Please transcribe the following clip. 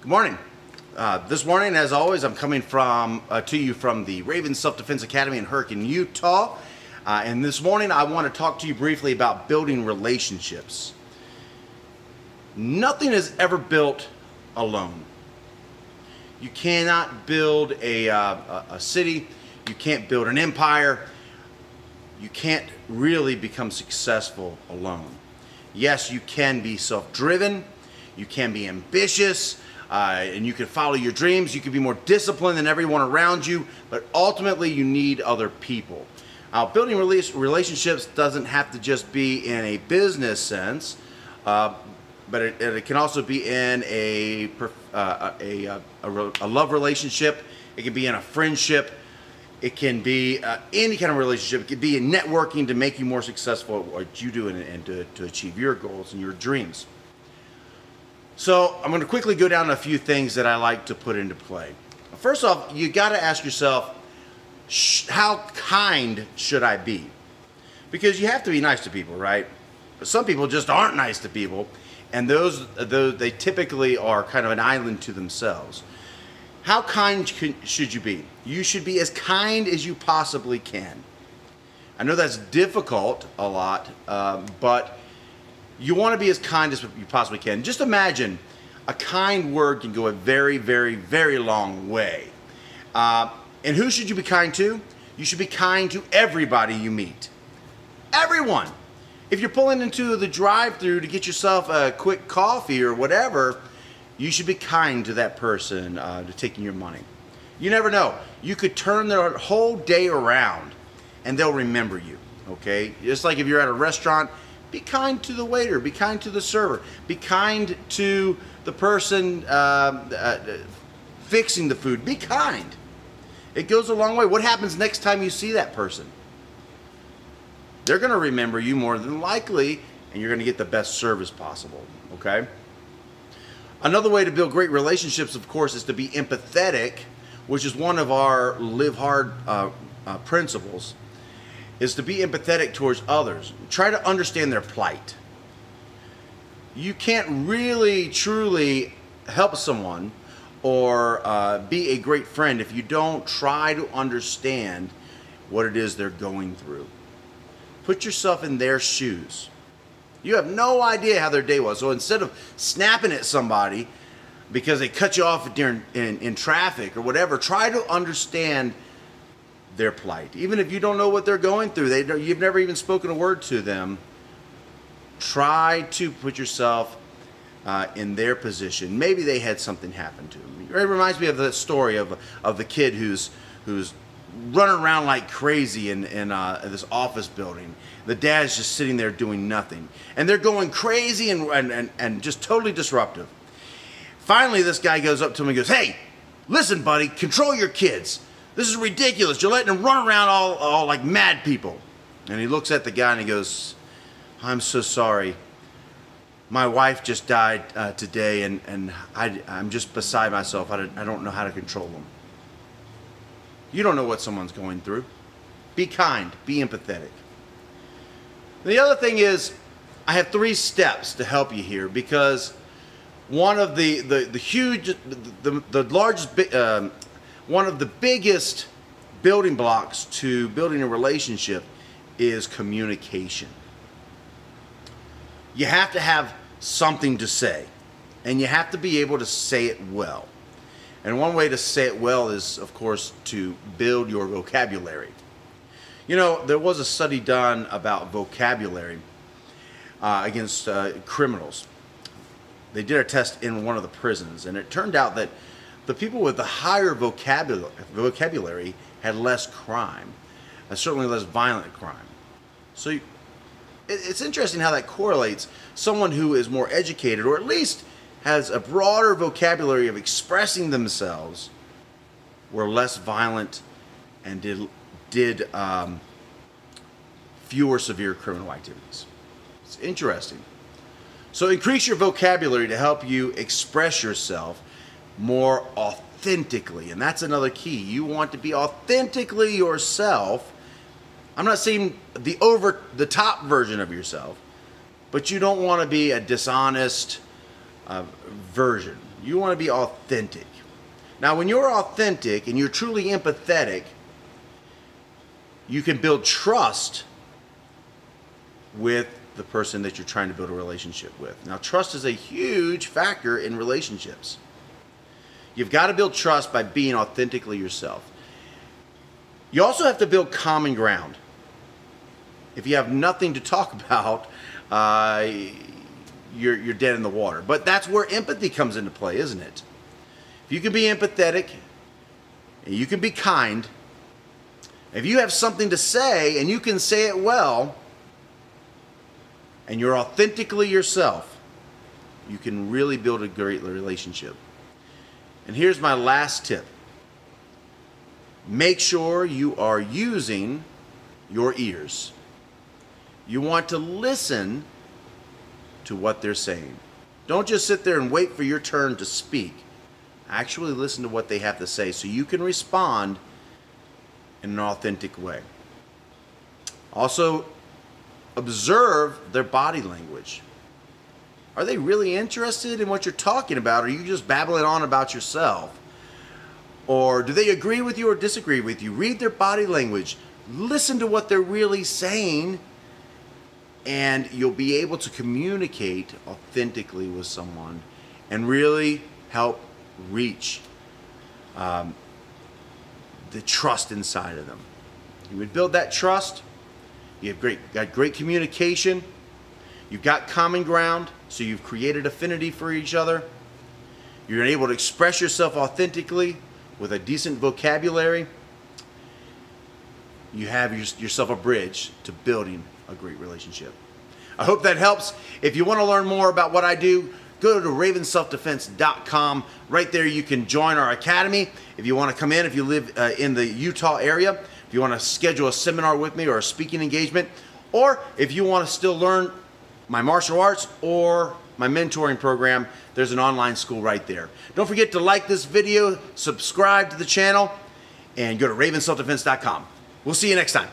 Good morning. This morning, as always, I'm coming to you from the Raven Self-Defense Academy in Hurricane, Utah. And this morning, I want to talk to you briefly about building relationships. Nothing is ever built alone. You cannot build a city. You can't build an empire. You can't really become successful alone. Yes, you can be self-driven. You can be ambitious. And you can follow your dreams. You can be more disciplined than everyone around you, but ultimately you need other people. Building relationships doesn't have to just be in a business sense, but it can also be in a love relationship. It can be in a friendship. It can be any kind of relationship. It could be in networking to make you more successful at what you do and to achieve your goals and your dreams. So I'm going to quickly go down a few things that I like to put into play. First off, you got to ask yourself, how kind should I be? Because you have to be nice to people, right? But some people just aren't nice to people, and those they typically are kind of an island to themselves. How kind should you be? You should be as kind as you possibly can. I know that's difficult a lot, but you want to be as kind as you possibly can. Just imagine a kind word can go a very, very, very long way. And who should you be kind to? You should be kind to everybody you meet. Everyone. If you're pulling into the drive-thru to get yourself a quick coffee or whatever, you should be kind to that person to taking your money. You never know. You could turn their whole day around and they'll remember you, okay? Just like if you're at a restaurant, be kind to the waiter, be kind to the server, be kind to the person fixing the food. Be kind. It goes a long way. What happens next time you see that person? They're going to remember you more than likely, and you're going to get the best service possible, okay? Another way to build great relationships, of course, is to be empathetic, which is one of our live hard principles. Is to be empathetic towards others. Try to understand their plight. You can't really, truly help someone or be a great friend if you don't try to understand what it is they're going through. Put yourself in their shoes. You have no idea how their day was. So instead of snapping at somebody because they cut you off during in traffic or whatever, try to understand their plight. Even if you don't know what they're going through, you've never even spoken a word to them, try to put yourself in their position. Maybe they had something happen to them. It reminds me of the story of the kid who's running around like crazy in this office building. The dad's just sitting there doing nothing. And they're going crazy and just totally disruptive. Finally, this guy goes up to him and goes, "Hey, listen, buddy, control your kids. This is ridiculous. You're letting them run around all like mad people." And he looks at the guy and he goes, "I'm so sorry. My wife just died today and I'm just beside myself. I don't know how to control them." You don't know what someone's going through. Be kind. Be empathetic. The other thing is, I have 3 steps to help you here, because one of the biggest building blocks to building a relationship is communication. You have to have something to say, and you have to be able to say it well. And one way to say it well is, of course, to build your vocabulary. You know, there was a study done about vocabulary against criminals. They did a test in one of the prisons, and it turned out that the people with the higher vocabulary had less crime, and certainly less violent crime. So it's interesting how that correlates. Someone who is more educated, or at least has a broader vocabulary of expressing themselves, were less violent and did fewer severe criminal activities. It's interesting. So increase your vocabulary to help you express yourself more authentically. And that's another key. You want to be authentically yourself. I'm not saying the over-the-top version of yourself, but you don't want to be a dishonest version. You want to be authentic. Now, when you're authentic and you're truly empathetic, you can build trust with the person that you're trying to build a relationship with. Now, trust is a huge factor in relationships. You've got to build trust by being authentically yourself. You also have to build common ground. If you have nothing to talk about, you're dead in the water. But that's where empathy comes into play, isn't it? If you can be empathetic, and you can be kind, if you have something to say and you can say it well, and you're authentically yourself, you can really build a great relationship. And here's my last tip. Make sure you are using your ears. You want to listen to what they're saying. Don't just sit there and wait for your turn to speak. Actually listen to what they have to say so you can respond in an authentic way. Also, observe their body language. Are they really interested in what you're talking about? Or are you just babbling on about yourself? Or do they agree with you or disagree with you? Read their body language. Listen to what they're really saying, and you'll be able to communicate authentically with someone and really help reach the trust inside of them. You would build that trust. You have got great communication. You've got common ground, so you've created affinity for each other. You're able to express yourself authentically with a decent vocabulary. You have yourself a bridge to building a great relationship. I hope that helps. If you want to learn more about what I do, go to ravenselfdefense.com. Right there you can join our academy. If you want to come in, if you live in the Utah area, if you want to schedule a seminar with me or a speaking engagement, or if you want to still learn my martial arts or my mentoring program, there's an online school right there. Don't forget to like this video, subscribe to the channel, and go to ravenselfdefense.com. We'll see you next time.